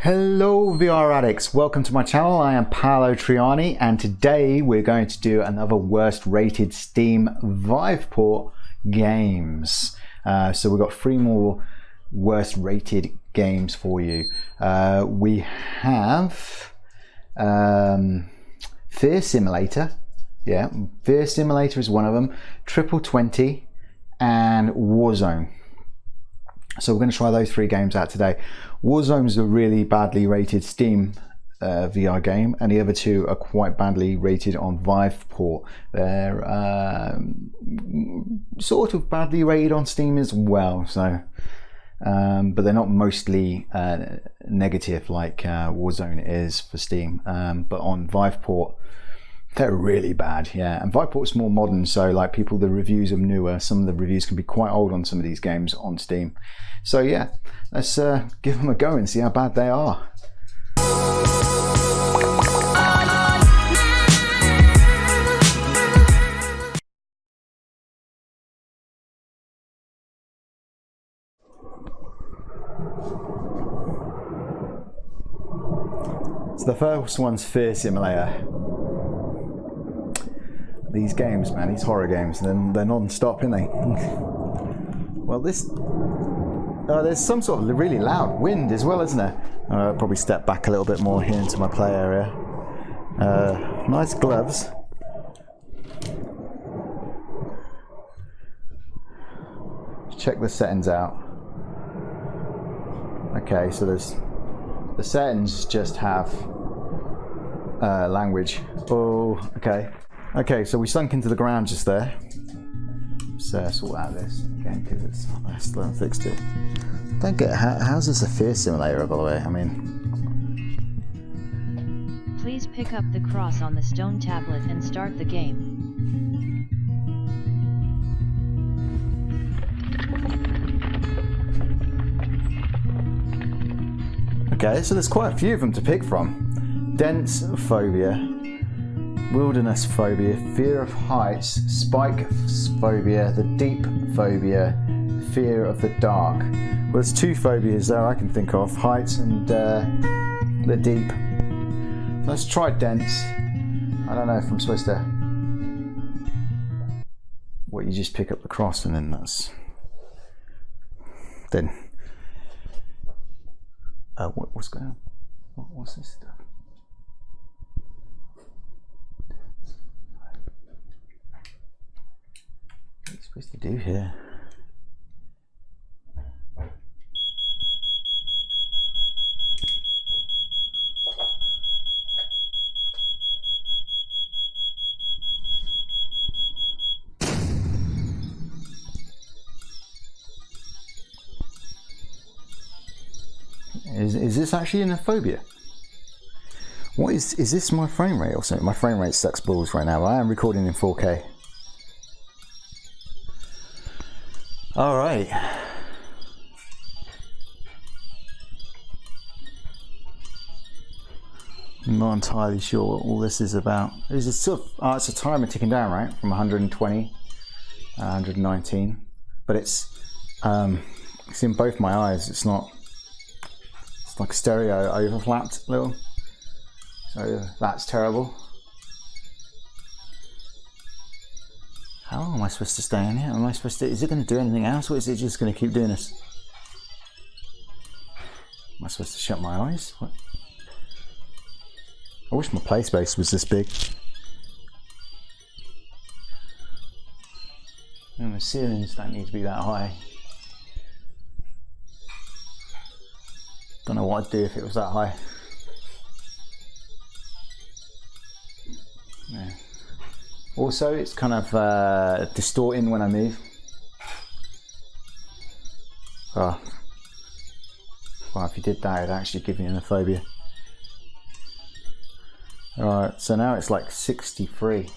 Hello VR addicts, welcome to my channel. I am Paolo Trianni and today we're going to do another worst rated Steam Viveport games. So we've got 3 more worst rated games for you. We have Fear Simulator. Yeah, Fear Simulator is one of them. Triple 20 and Warzone. So we're going to try those 3 games out today. Warzone's a really badly rated Steam VR game, and the other 2 are quite badly rated on Viveport. They're sort of badly rated on Steam as well, so but they're not mostly negative like Warzone is for Steam. But on Viveport, they're really bad, yeah. And Viveport's more modern, so like the reviews are newer. Some of the reviews can be quite old on some of these games on Steam. So yeah, let's give them a go and see how bad they are. So the first one's Fear Simulator. These games, man, these horror games, they're non-stop, aren't they? Well, there's some sort of really loud wind as well, isn't there? I'll probably step back a little bit more here into my play area. Nice gloves. Check the settings out. Okay, so the settings just have language. Oh, okay. Okay, so we sunk into the ground just there. So sort out this again because I still haven't fixed it. Don't get how's this a Fear Simulator, by the way? I mean, please pick up the cross on the stone tablet and start the game. Okay, so there's quite a few of them to pick from. Dense phobia. Wilderness phobia, fear of heights, spike phobia, the deep phobia, fear of the dark. Well, there's 2 phobias there I can think of, heights and the deep. Let's try dense. I don't know if I'm supposed to... What, you just pick up the cross and then that's... Then... what's going on? What's this stuff? What are you supposed to do here? Is this actually a phobia? What is this my frame rate or something? My frame rate sucks balls right now. I am recording in 4K. All right. I'm not entirely sure what all this is about. It's a sort of, it's a timer ticking down, right? From 120, 119. But it's in both my eyes. It's like a stereo overlapped little. So that's terrible. How long am I supposed to stay in here? Am I supposed to? Is it going to do anything else, or is it just going to keep doing this? Am I supposed to shut my eyes? What? I wish my play space was this big. And the ceilings don't need to be that high. Don't know what I'd do if it was that high. Yeah. Also, it's kind of distorting when I move. Oh. Well, if you did that, it'd actually give you a phobia. Alright, so now it's like 63.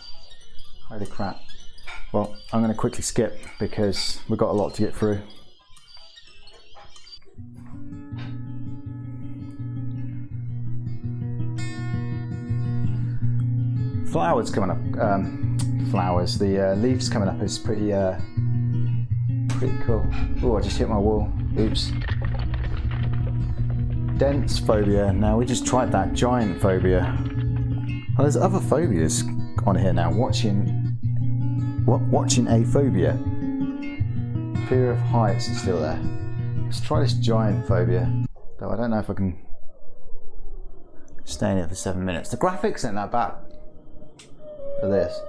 Holy crap. Well, I'm going to quickly skip because we've got a lot to get through. Flowers coming up. Flowers. The leaves coming up is pretty cool. Oh, I just hit my wall. Oops. dense phobia. Now we just tried that giant phobia. Well, there's other phobias on here now. Watching a phobia. Fear of heights is still there. Let's try this giant phobia. Though I don't know if I can stay in it for 7 minutes. The graphics ain't that bad for this.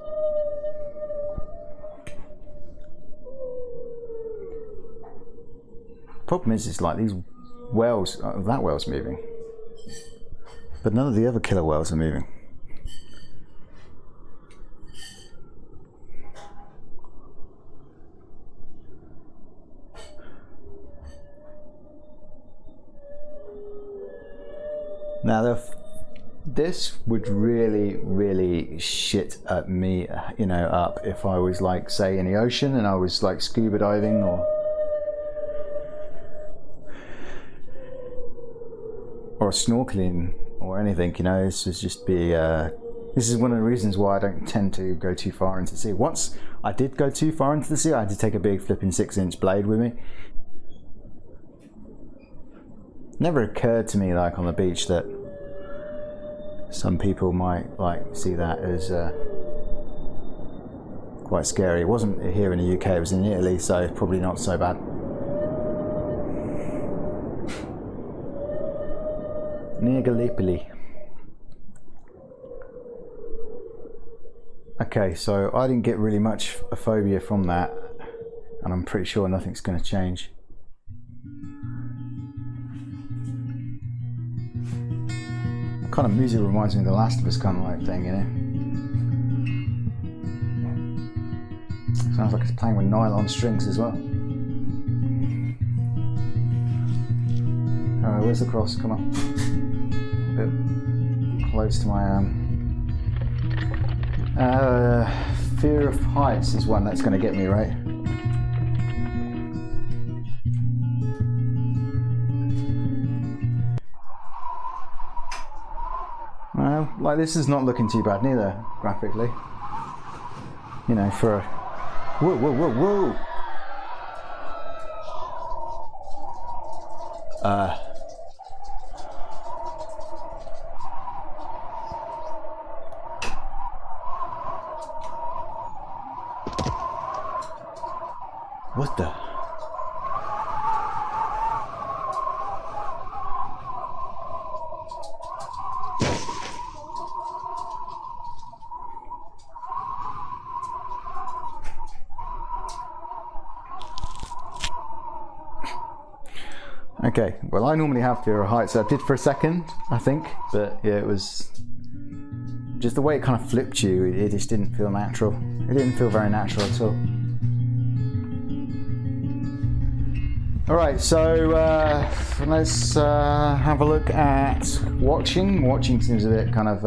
Problem is, it's like these whales, that whale's moving, but none of the other killer whales are moving. Now, this would really shit at me, you know, up if I was like, say, in the ocean and I was like scuba diving or snorkeling or anything, you know. This would just be this is one of the reasons why I don't tend to go too far into the sea. Once I did go too far into the sea, I had to take a big flipping 6-inch blade with me. Never occurred to me, like on the beach, that some people might like see that as quite scary. It wasn't here in the UK, it was in Italy, so probably not so bad. Near Gallipoli. Okay, so I didn't get really much a phobia from that, and I'm pretty sure nothing's going to change. Kind of music reminds me of The Last of Us kind of like thing, you know. Sounds like it's playing with nylon strings as well. Alright, where's the cross? Come on. A bit close to my fear of heights is one that's going to get me, right? Well, like, this is not looking too bad neither, graphically. You know, for a... Whoa, whoa, whoa, whoa! What the? Okay, well, I normally have fear of heights, so I did for a second, I think, but yeah, it was just the way it kind of flipped you, it just didn't feel natural. It didn't feel very natural at all. Alright, so let's have a look at watching. Watching seems a bit kind of...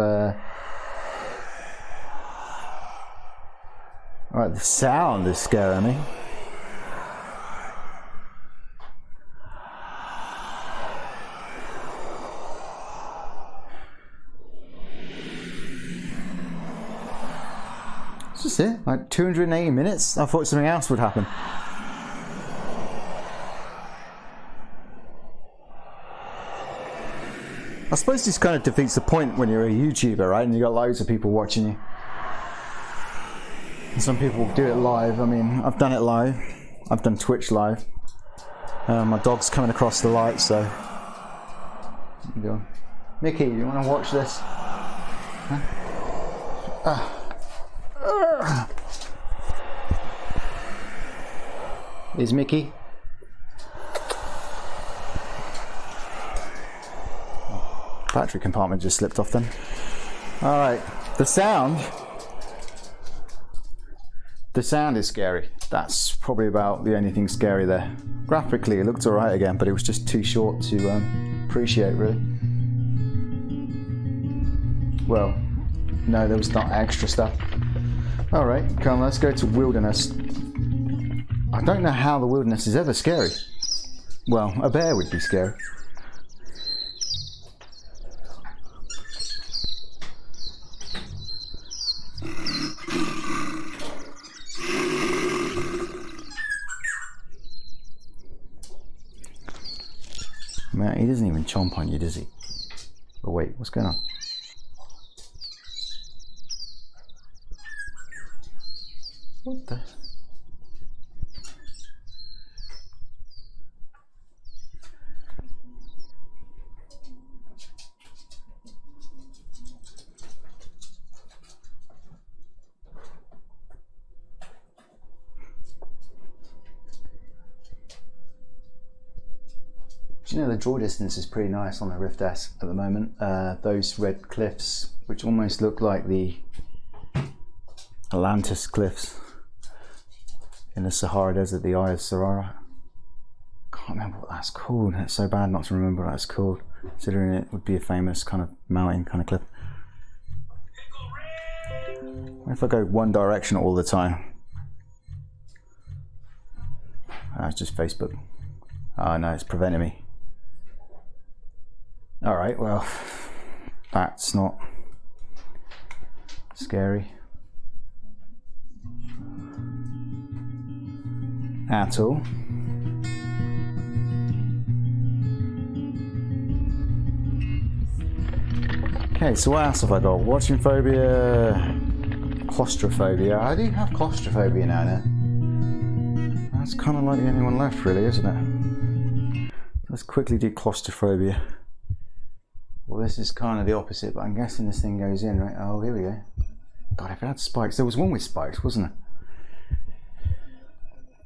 Alright, the sound is scaring me. That's just it, like 280 minutes? I thought something else would happen. I suppose this kind of defeats the point when you're a YouTuber, right? And you got loads of people watching you. And some people do it live. I mean, I've done it live. I've done Twitch live. My dog's coming across the light, so... There you go. Mickey, you want to watch this? Huh? Here's Mickey. Battery compartment just slipped off then. Alright, the sound is scary. That's probably about the only thing scary there. Graphically it looked alright again, but it was just too short to appreciate, really. Well, no, there was not extra stuff. Alright, come on, let's go to wilderness. I don't know how the wilderness is ever scary. Well, a bear would be scary. He doesn't even chomp on you, does he? Oh wait, what's going on? What the? Do you know the draw distance is pretty nice on the Rift S at the moment. Those red cliffs, which almost look like the Atlantis cliffs in the Sahara Desert, the Eye of Sarara. Can't remember what that's called. It's so bad not to remember what that's called, considering it would be a famous kind of mountain kind of cliff. What if I go one direction all the time? It's just Facebook. Oh no, it's preventing me. Alright, well, that's not scary at all. Okay, so what else have I got? Watching phobia, claustrophobia. I do have claustrophobia now and then. That's kind of like the only one left, really, isn't it? Let's quickly do claustrophobia. Well, this is kind of the opposite, but I'm guessing this thing goes in, right? Oh, here we go. God, if it had spikes. There was one with spikes, wasn't there?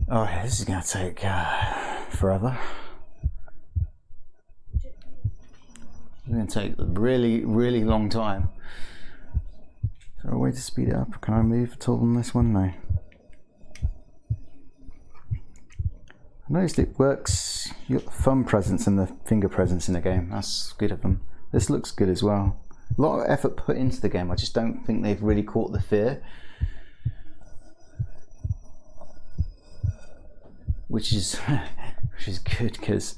Oh, yeah, this is going to take forever. It's going to take a really, really long time. Is there a way to speed it up? Can I move at all on this one? No. I noticed it works. You got the thumb presence and the finger presence in the game. That's good of them. This looks good as well. A lot of effort put into the game. I just don't think they've really caught the fear. Which is good, because,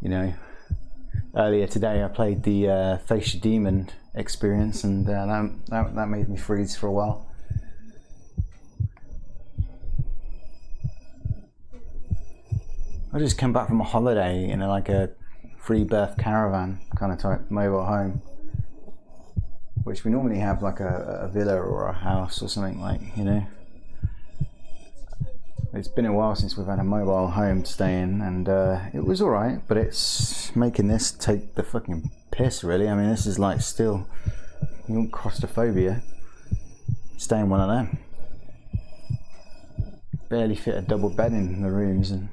you know, earlier today I played the Face Your Demon experience, and that made me freeze for a while. I just came back from a holiday in like a free birth caravan kind of type mobile home, which we normally have like a villa or a house or something, like, you know. It's been a while since we've had a mobile home to stay in, and it was alright, but it's making this take the fucking piss, really. I mean, this is like still, you want claustrophobia, stay in one of them. Barely fit a double bed in the rooms, and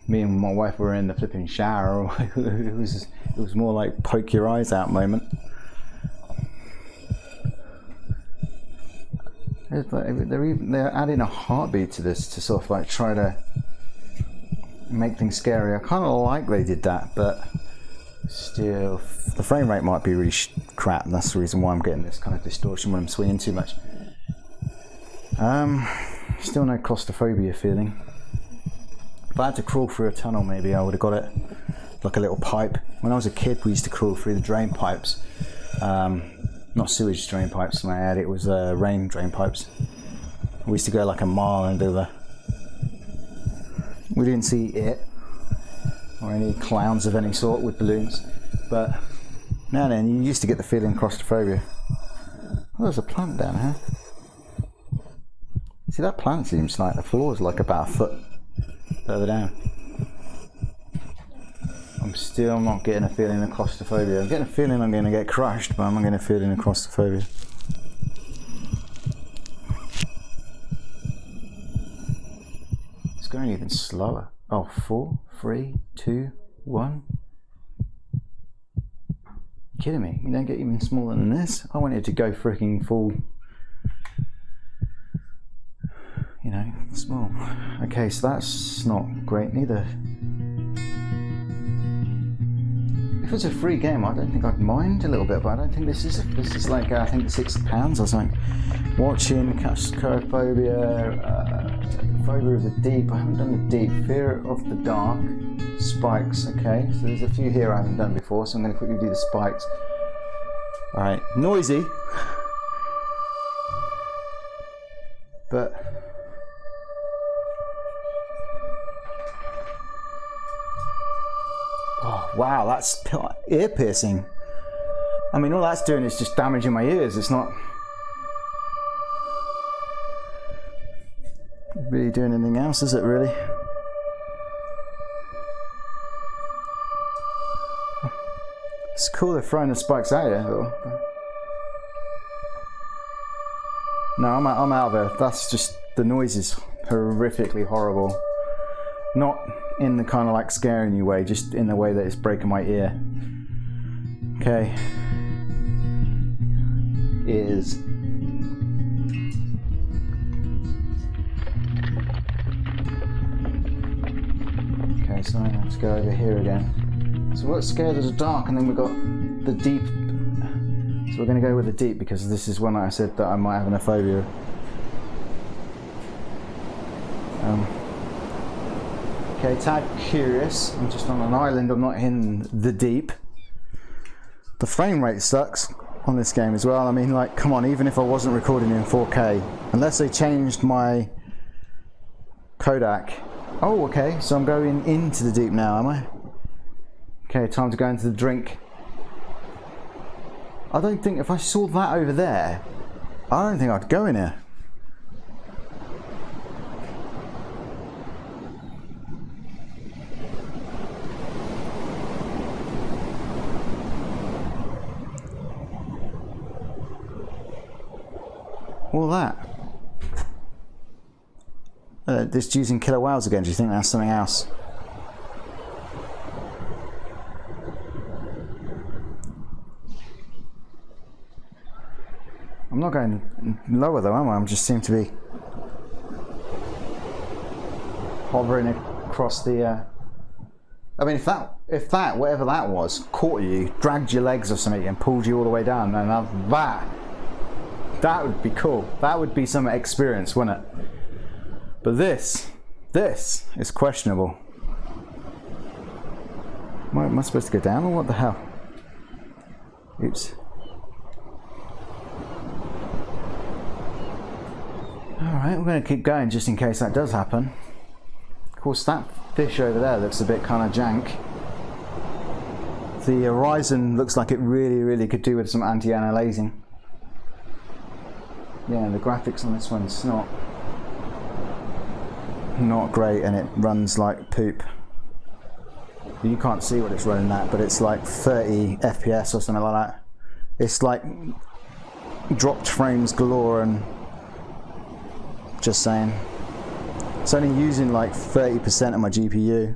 me and my wife were in the flipping shower. It was more like poke your eyes out moment. They're adding a heartbeat to this to sort of like try to make things scary. I kind of like they did that, but still the frame rate might be really crap, and that's the reason why I'm getting this kind of distortion when I'm swinging too much. Still no claustrophobia feeling. If I had to crawl through a tunnel, maybe I would have got it like a little pipe. When I was a kid, we used to crawl through the drain pipes. Not sewage drain pipes, my ad, it was rain drain pipes. We used to go like a mile and over. We didn't see it or any clowns of any sort with balloons, but now and then you used to get the feeling of claustrophobia. Oh, there's a plant down here. See, that plant seems like the floor is like about a foot further down. I'm still not getting a feeling of claustrophobia. I'm getting a feeling I'm going to get crushed, but I'm not getting a feeling of claustrophobia. It's going even slower. Oh, 4, 3, 2, 1. You kidding me? You don't get even smaller than this? I wanted to go freaking full, you know, small. Okay, so that's not great neither. If it's a free game, I don't think I'd mind a little bit, but I don't think this is like I think £6 or something. Watching, claustrophobia, phobia of the deep. I haven't done the deep. Fear of the dark, spikes. Okay, so there's a few here I haven't done before, so I'm going to quickly do the spikes. All right, noisy, but wow, that's ear piercing. I mean, all that's doing is just damaging my ears. It's not really doing anything else, is it really? It's cool they're throwing the spikes at you. No, I'm out of it. That's just, the noise is horrifically horrible. Not in the kind of like scaring you way, just in the way that it's breaking my ear. Okay. Ears. Okay, so I have to go over here again. So we're scared of the dark, and then we've got the deep. So we're going to go with the deep because this is one I said that I might have a phobia. Okay, tad curious. I'm just on an island, I'm not in the deep. The frame rate sucks on this game as well. I mean, like, come on, even if I wasn't recording in 4K, unless they changed my Kodak. Oh, okay, so I'm going into the deep now, am I? Okay, time to go into the drink. I don't think, if I saw that over there, I don't think I'd go in here. All that. Just using killer whales again, do you think that's something else? I'm not going lower though, am I? I'm just seem to be hovering across the I mean, if that whatever that was caught you, dragged your legs or something and pulled you all the way down, then that would be cool. That would be some experience, wouldn't it? But this is questionable. Am I supposed to go down, or what the hell? Oops. Alright, we're going to keep going just in case that does happen. Of course, that fish over there looks a bit kind of jank. The horizon looks like it really could do with some anti-aliasing. Yeah, the graphics on this one's not great, and it runs like poop. You can't see what it's running at, but it's like 30 FPS or something like that. It's like dropped frames galore, and just saying. It's only using like 30% of my GPU.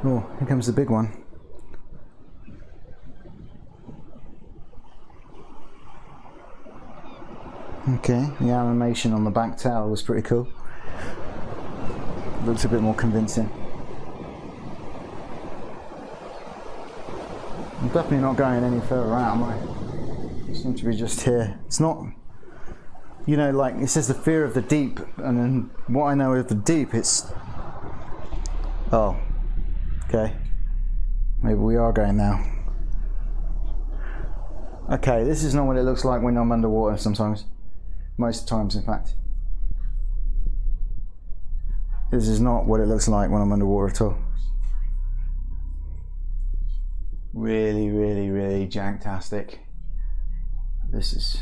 Oh, here comes the big one. Okay, the animation on the back tail was pretty cool. Looks a bit more convincing. I'm definitely not going any further out, am I? I seem to be just here. It's not, you know, like it says the fear of the deep, and then what I know of the deep, it's, oh, okay. Maybe we are going now. Okay, this is not what it looks like when I'm underwater sometimes. Most times, in fact. This is not what it looks like when I'm underwater at all. Really janktastic. This is...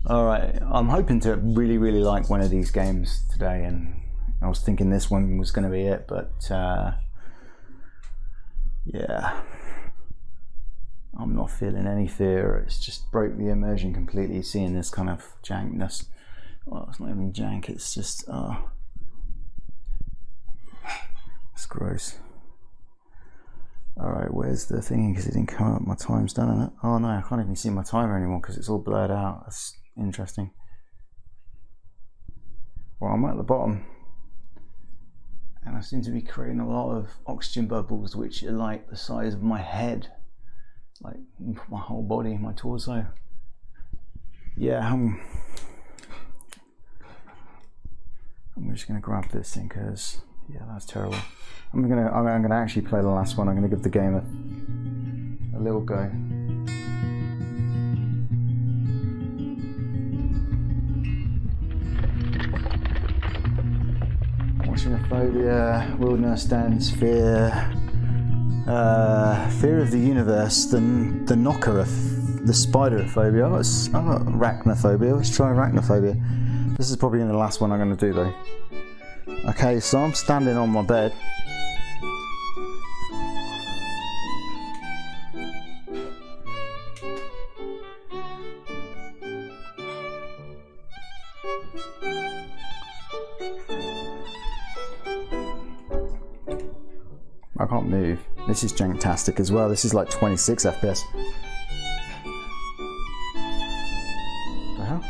Alright, I'm hoping to really like one of these games today, and I was thinking this one was going to be it, but yeah. I'm not feeling any fear. It's just broke the immersion completely, seeing this kind of jankness. Well, it's not even jank, it's just, it's gross. Alright, where's the thingy? Because it didn't come up, my time's done on it. Oh no, I can't even see my timer anymore because it's all blurred out. That's interesting. Well, I'm at the bottom, and I seem to be creating a lot of oxygen bubbles which are like the size of my head. Like my whole body, my torso. Yeah, I'm just gonna grab this thing because yeah, that's terrible. I'm gonna actually play the last one. I'm gonna give the game a little go. Watch Arachnophobia, wilderness dance, fear, fear of the universe, the knocker of the spider phobia. I've got arachnophobia. Let's try arachnophobia. This is probably the last one I'm going to do though. Okay, so I'm standing on my bed. I can't move. This is janktastic as well. This is like 26 FPS. The hell?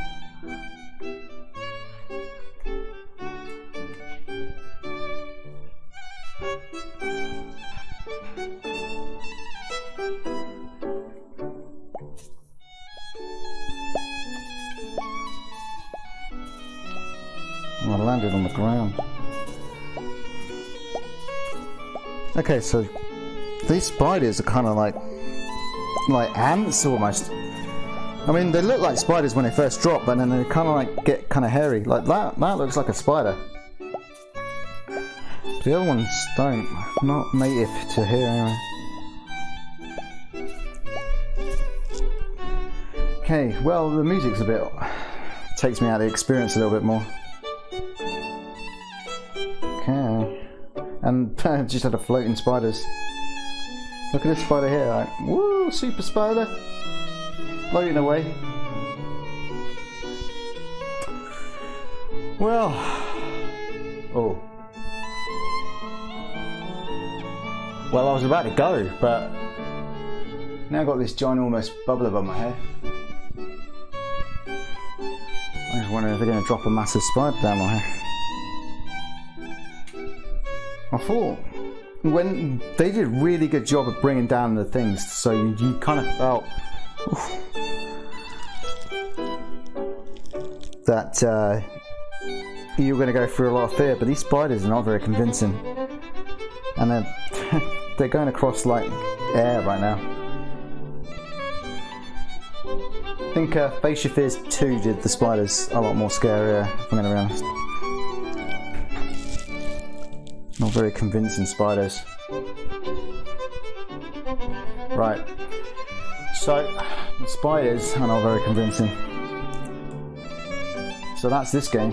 I landed on the ground. Okay, so these spiders are kind of like ants almost. I mean, they look like spiders when they first drop, but then they kind of like get kind of hairy. Like that looks like a spider. The other ones don't. Not native to here anyway. Okay, well the music's a bit takes me out of the experience a little bit more. Okay. And just had a floating spiders. Look at this spider here, like, woo, super spider, floating away. Well, oh. Well, I was about to go, but now I've got this ginormous bubble above my head. I just wonder if they're going to drop a massive spider down my head. I thought when they did a really good job of bringing down the things, so you kind of felt that you were going to go through a lot of fear, but these spiders are not very convincing, and they're going across like air right now. I think Face Your Fears 2 did the spiders a lot more scarier, if I'm going to be honest. Not very convincing spiders. Right. So, the spiders are not very convincing. So that's this game.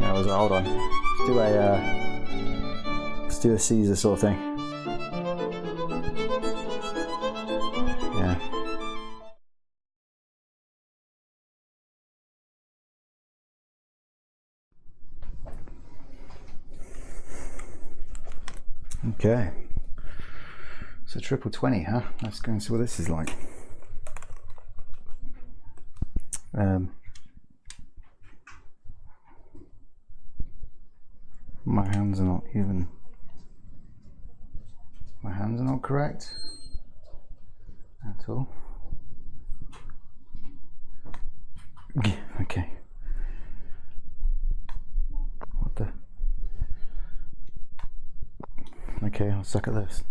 Yeah, hold on. Let's do a Caesar sort of thing. Yeah. Okay, so triple 20, huh? Let's go and see what this is like. My hands are not even. My hands are not correct at all. Okay. What the? Okay, I'll suck at this.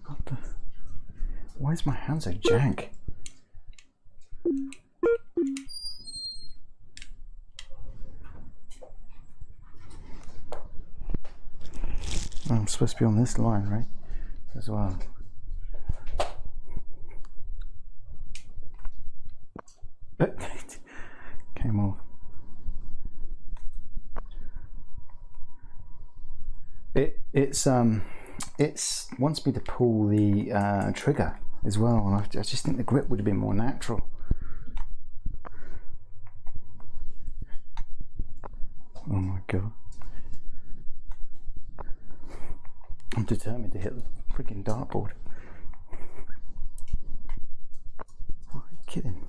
What the? Why is my hand so jank? Oh, I'm supposed to be on this line, right? As well. Came off. It wants me to pull the trigger as well, and I just think the grip would have been more natural. Oh my god! I'm determined to hit the freaking dartboard. What are you kidding?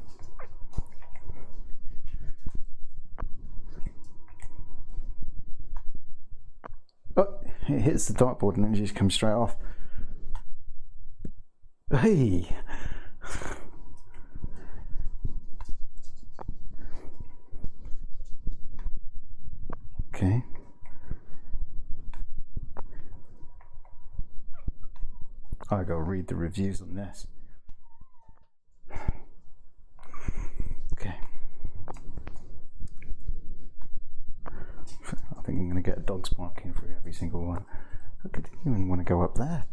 Oh, it hits the dartboard and then it just comes straight off. Hey! Okay. I gotta read the reviews on this. think I'm going to get dogs barking through every single one. Look, I didn't even want to go up there.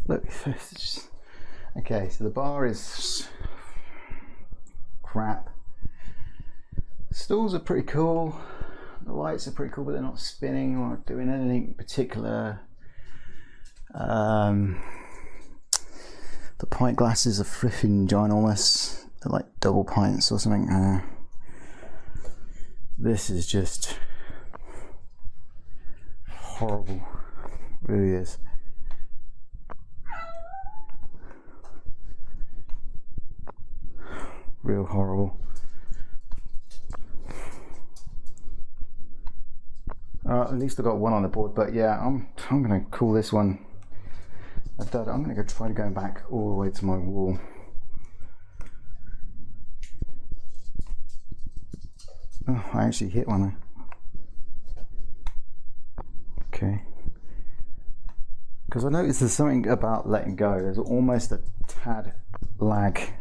Look, it's just... Okay, so the bar is crap. The stalls are pretty cool. The lights are pretty cool, but they're not spinning or doing anything particular. The pint glasses are flipping ginormous. They're like double pints or something. This is just horrible. It really is. Real horrible. At least I got one on the board, but yeah, I'm gonna call this one a dud. I'm gonna try going back all the way to my wall. Oh, I actually hit one. Okay. Because I noticed there's something about letting go. There's almost a tad lag.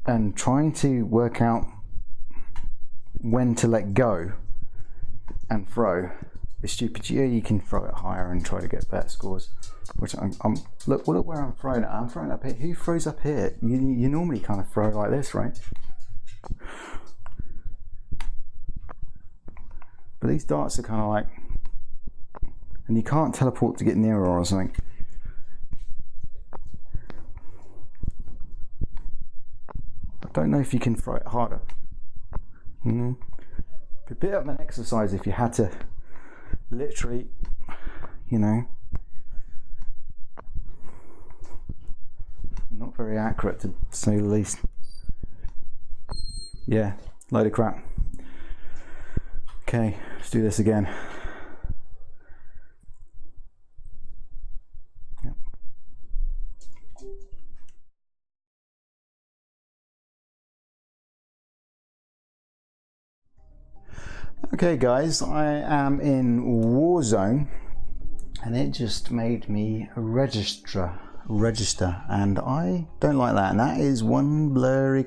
And trying to work out when to let go and throw is stupid. Yeah, you can throw it higher and try to get better scores. Which look where I'm throwing it. I'm throwing it up here. Who throws up here? You normally kind of throw it like this, right? But these darts are kind of like, and you can't teleport to get nearer or something. I don't know if you can throw it harder. It'd be a bit of an exercise if you had to literally, you know, not very accurate to say the least. Yeah, load of crap. Okay, let's do this again. Yep. Okay guys, I am in Warzone and it just made me register, and I don't like that, and that is one blurry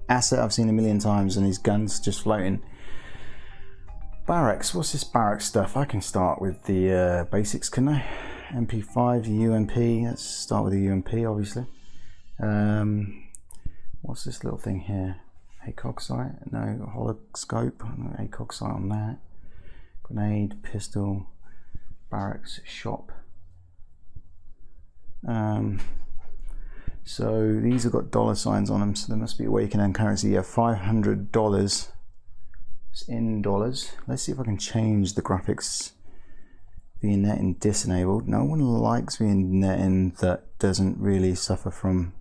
asset I've seen a million times, and his guns just floating. Barracks, what's this barracks stuff? I can start with the basics, can I? MP5, UMP, let's start with the UMP obviously. What's this little thing here? ACOG sight? No, holoscope, ACOG sight on that. Grenade, pistol, barracks, shop. So these have got dollar signs on them, so there must be a way you can earn currency. Yeah, $500 in dollars. Let's see if I can change the graphics. Vignetting disenabled. No one likes vignetting that doesn't really suffer from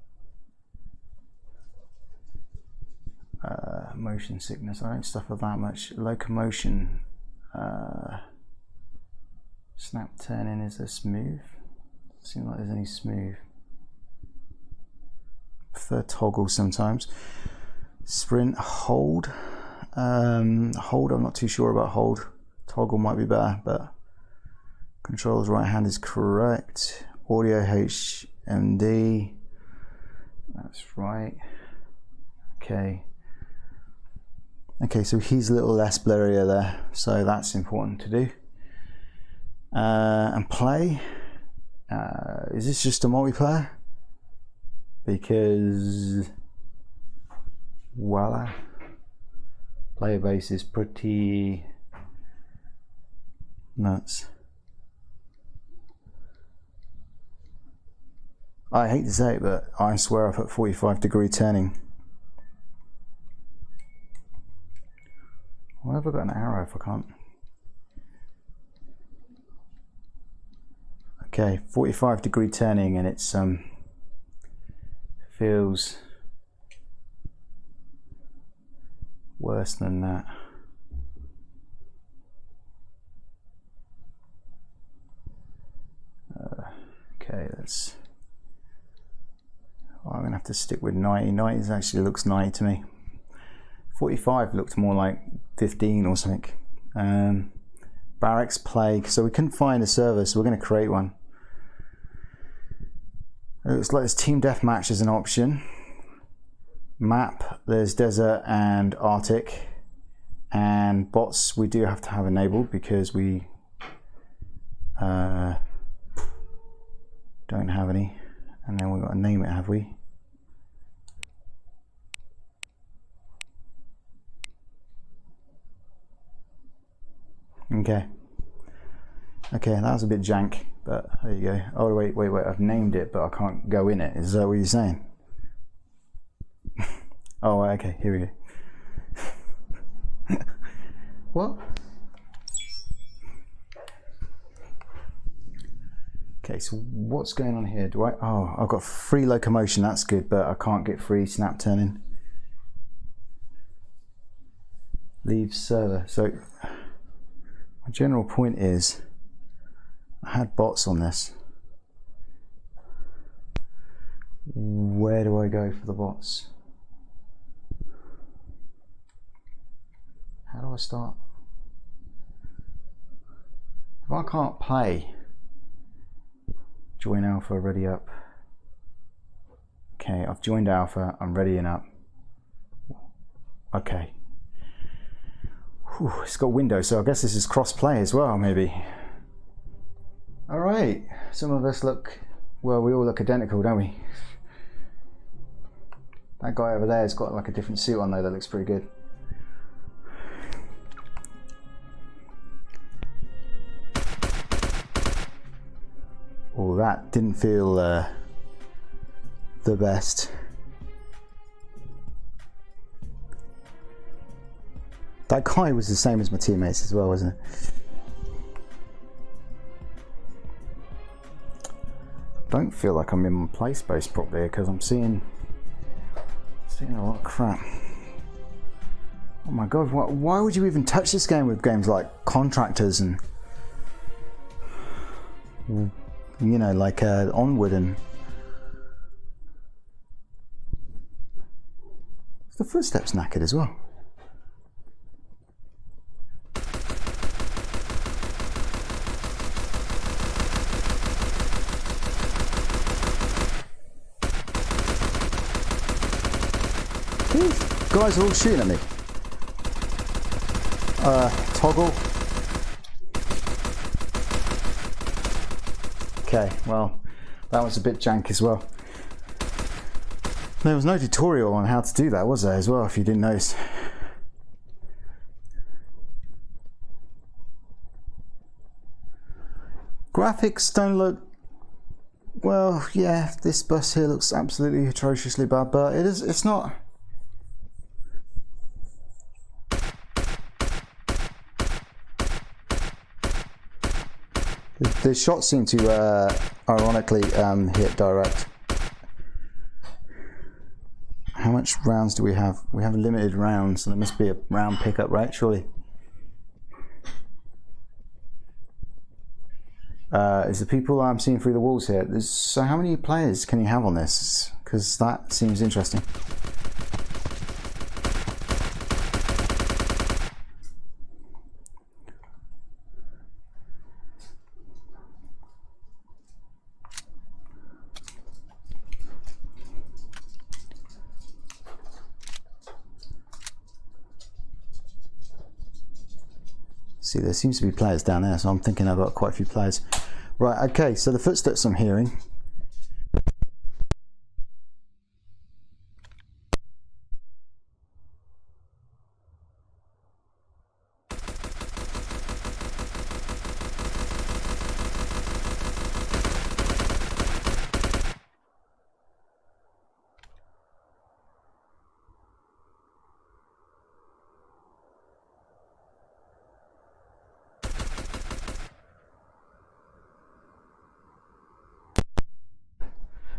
motion sickness. I don't suffer that much. Locomotion. Snap turning, is there smooth? Doesn't seem like there's any smooth. Prefer toggle sometimes. Sprint, hold. Hold, I'm not too sure about hold. Toggle might be better, but controls right hand is correct. Audio HMD. That's right. Okay. Okay, so he's a little less blurrier there, so that's important to do. And play. Is this just a multiplayer? Because voila, player base is pretty nuts. I hate to say it, but I swear I put 45-degree turning. Why have I got an arrow if I can't? Okay, 45-degree turning, and it's feels worse than that. Okay, that's. I'm gonna have to stick with 90. 90 actually looks 90 to me. 45 looked more like 15 or something. Barracks play. So we couldn't find a server, so we're going to create one. It looks like there's team deathmatch as an option. Map, there's desert and Arctic. And bots we do have to have enabled because we don't have any. And then we've got to name it, have we? Okay. Okay, that was a bit jank, but there you go. Oh wait, I've named it, but I can't go in it. Is that what you're saying? Oh, okay, here we go. What? Okay, so what's going on here? Oh, I've got free locomotion, that's good, but I can't get free snap turning. Leave server. So my general point is I had bots on this. Where do I go for the bots? How do I start? If I can't play, join alpha, ready up. Okay, I've joined alpha, I'm readying up. Okay. Whew, it's got Windows, so I guess this is cross-play as well, maybe. Alright, some of us look, well, we all look identical, don't we? That guy over there has got like a different suit on though, that looks pretty good. Oh, that didn't feel the best. That guy was the same as my teammates as well, wasn't it? I don't feel like I'm in my play space properly because I'm seeing a lot of crap. Oh my god, why would you even touch this game with games like Contractors and, you know, like Onward and... The footsteps knackered as well. These guys are all shooting at me. Toggle. Okay, well, that was a bit jank as well. There was no tutorial on how to do that, was there, as well, if you didn't notice. Graphics don't look... Well, yeah, this bus here looks absolutely atrociously bad, but it's not... The shots seem to ironically hit direct. How much rounds do we have? We have limited rounds, so there must be a round pickup, right? Surely. Is the people I'm seeing through the walls here? So how many players can you have on this? Because that seems interesting. See, there seems to be players down there, so I'm thinking I've got quite a few players. Right, okay, so the footsteps I'm hearing.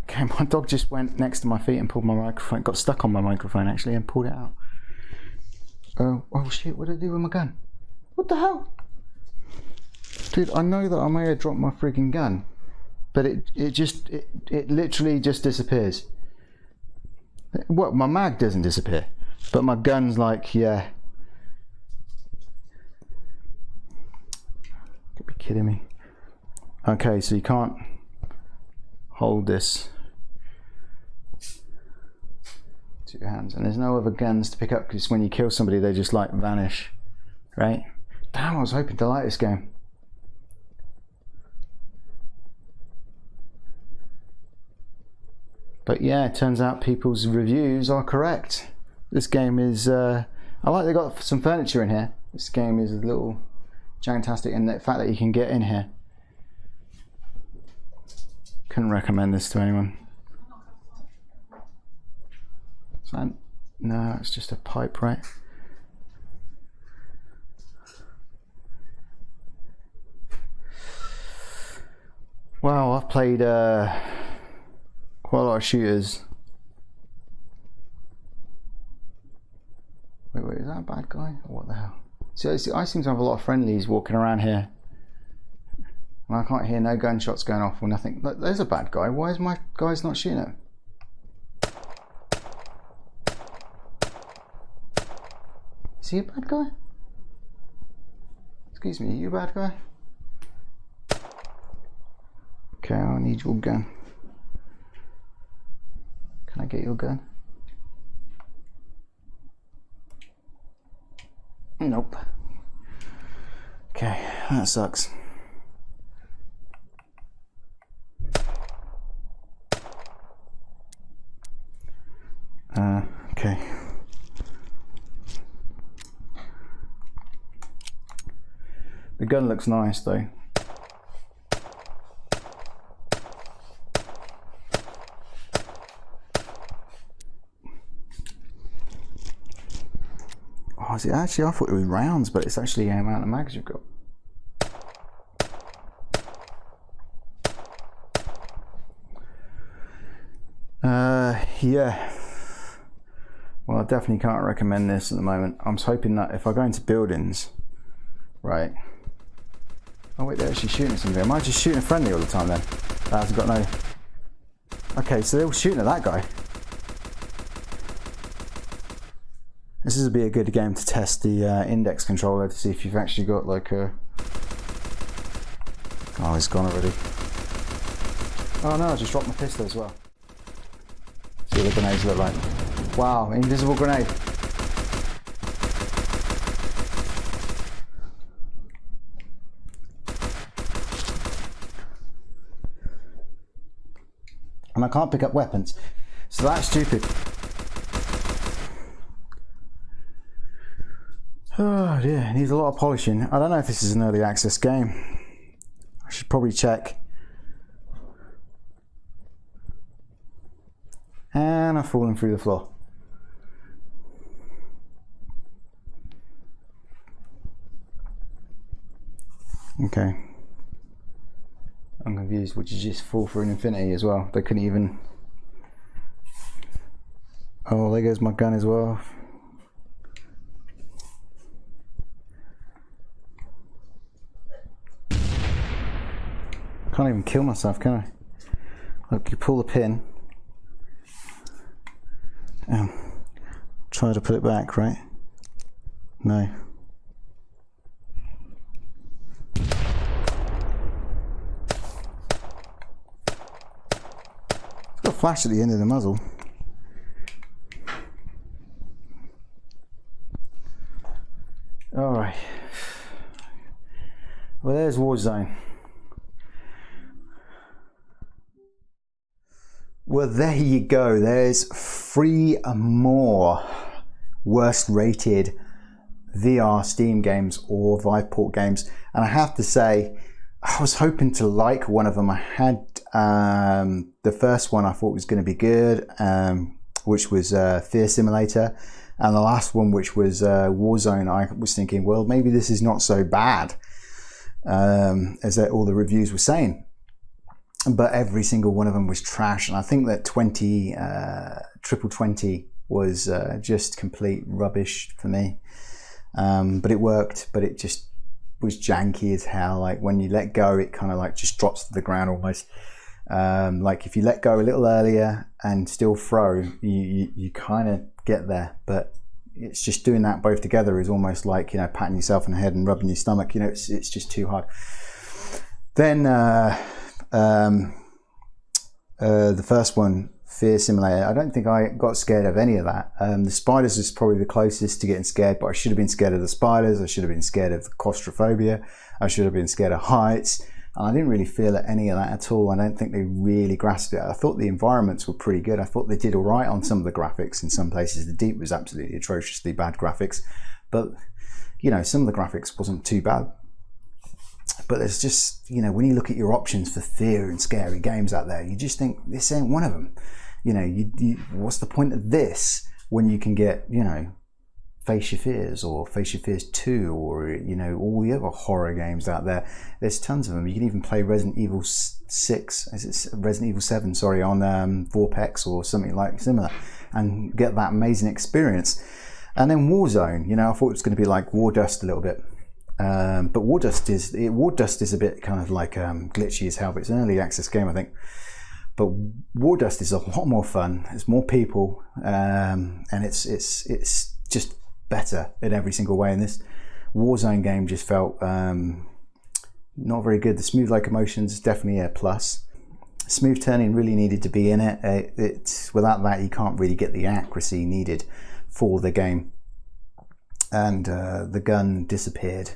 Okay, my dog just went next to my feet and pulled my microphone, got stuck on my microphone actually and pulled it out. Oh shit, what did I do with my gun? What the hell? Dude, I know that I may have dropped my frigging gun, but it literally just disappears. What, my mag doesn't disappear, but my gun's like, yeah. Could be kidding me. Okay, so you can't hold this. 2 hands, and there's no other guns to pick up because when you kill somebody they just like vanish, right? Damn, I was hoping to like this game. But yeah, it turns out people's reviews are correct. This game is, I like they got some furniture in here. This game is a little fantastic in the fact that you can get in here. Couldn't recommend this to anyone. So, no, it's just a pipe, right? Wow, I've played quite a lot of shooters. Wait, is that a bad guy? What the hell? So I seem to have a lot of friendlies walking around here. And I can't hear no gunshots going off or nothing. Look, there's a bad guy. Why is my guys not shooting him? Is he a bad guy? Excuse me, are you a bad guy? Okay, I need your gun. Can I get your gun? Nope. Okay, that sucks. Okay. The gun looks nice though. Oh, is it actually? I thought it was rounds, but it's actually the amount of mags you've got. Yeah. Well, I definitely can't recommend this at the moment. I'm hoping that if I go into buildings, right? Oh wait, they're actually shooting at somebody. Am I just shooting a friendly all the time then? That hasn't got no. Okay, so they're all shooting at that guy. This would be a good game to test the index controller to see if you've actually got like a. Oh, it's gone already. Oh no, I just dropped my pistol as well. See what the grenades look like. Wow, invisible grenade. And I can't pick up weapons, so that's stupid. Oh dear, it needs a lot of polishing. I don't know if this is an early access game. I should probably check. And I've fallen through the floor. Okay. I'm confused. Would you just fall through an infinity as well? They couldn't even. Oh, there goes my gun as well. Can't even kill myself, can I? Look, you pull the pin. Try to put it back, right? No. It's got a flash at the end of the muzzle. Alright. Well, there's Warzone. Well, there you go. There's 3 more worst rated VR Steam games or Viveport games. And I have to say, I was hoping to like one of them. I had the first one I thought was going to be good, which was Fear Simulator. And the last one, which was Warzone, I was thinking, well, maybe this is not so bad, as all the reviews were saying. But every single one of them was trash, and I think that Triple 20 was just complete rubbish for me. But it worked, but it just was janky as hell. Like when you let go, it kind of like just drops to the ground almost. Like if you let go a little earlier and still throw, you kind of get there. But it's just doing that both together is almost like, you know, patting yourself on the head and rubbing your stomach. You know, it's just too hard. Then the first one, fear simulator. I don't think I got scared of any of that. The spiders is probably the closest to getting scared, but I should have been scared of the spiders. I should have been scared of claustrophobia. I should have been scared of heights. And I didn't really feel any of that at all. I don't think they really grasped it. I thought the environments were pretty good. I thought they did all right on some of the graphics. In some places, the Deep was absolutely atrociously bad graphics. But, you know, some of the graphics wasn't too bad. But there's just, you know, when you look at your options for fear and scary games out there, you just think, this ain't one of them. You know, what's the point of this when you can get, you know, Face Your Fears or Face Your Fears 2 or, you know, all the other horror games out there. There's tons of them. You can even play Resident Evil 6, Resident Evil 7, sorry, on Vorpex or something like similar and get that amazing experience. And then Warzone, you know, I thought it was going to be like War Dust a little bit. But War Dust is a bit kind of like glitchy as hell, but it's an early access game, I think. But War Dust is a lot more fun. It's more people, and it's just better in every single way. And this Warzone game just felt not very good. The smooth locomotions is definitely a plus. Smooth turning really needed to be in it. Without that, you can't really get the accuracy needed for the game. And the gun disappeared,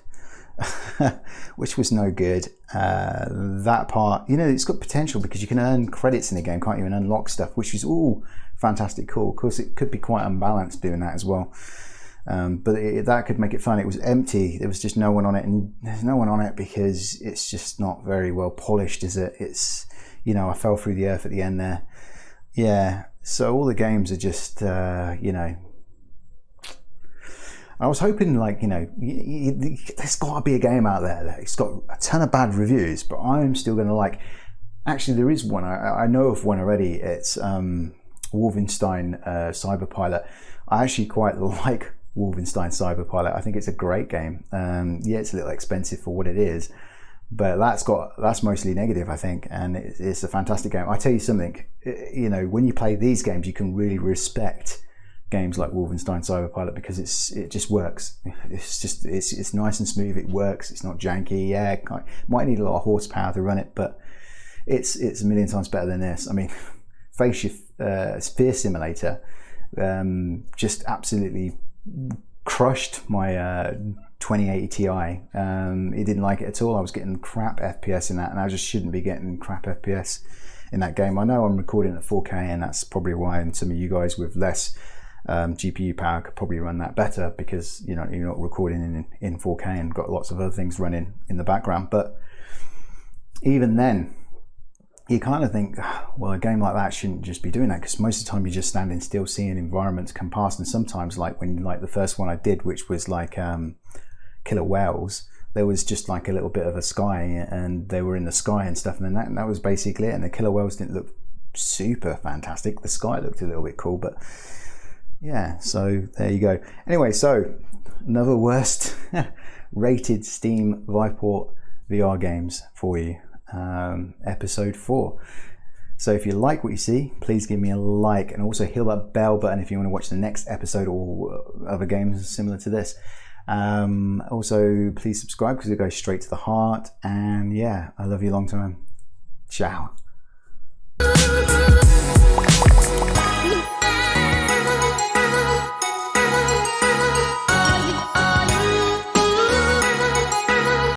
which was no good. That part, you know, it's got potential because you can earn credits in the game, can't you, and unlock stuff, which is all fantastic cool. Of course, it could be quite unbalanced doing that as well. But that could make it fun. It was empty. There was just no one on it, and there's no one on it because it's just not very well polished, is it? It's, you know, I fell through the earth at the end there. Yeah, so all the games are just, you know, I was hoping, like, you know, there's got to be a game out there that it's got a ton of bad reviews, but I'm still going to like. Actually, there is one. I know of one already. It's Wolfenstein Cyberpilot. I actually quite like Wolfenstein Cyberpilot. I think it's a great game. Yeah, it's a little expensive for what it is, but that's mostly negative, I think, and it's a fantastic game. I tell you something, you know, when you play these games, you can really respect games like Wolfenstein Cyberpilot because it just works. It's nice and smooth. It works. It's not janky. Yeah, it might need a lot of horsepower to run it, but it's a million times better than this. I mean, Face Your Fear Simulator just absolutely crushed my 2080 Ti. It didn't like it at all. I was getting crap FPS in that, and I just shouldn't be getting crap FPS in that game. I know I'm recording at 4K, and that's probably why some of you guys with less GPU power could probably run that better because, you know, you're not recording in 4K and got lots of other things running in the background. But even then, you kind of think, well, a game like that shouldn't just be doing that, because most of the time you're just standing still, seeing environments come past. And sometimes, like the first one I did, which was like Killer Whales, there was just like a little bit of a sky, and they were in the sky and stuff, and then that was basically it. And the Killer Whales didn't look super fantastic. The sky looked a little bit cool, but yeah, so there you go. Anyway, so another worst rated Steam Viveport VR games for you. Episode 4. So if you like what you see, please give me a like, and also hit that bell button if you want to watch the next episode or other games similar to this. Also, please subscribe because it goes straight to the heart. And yeah, I love you long time. Ciao.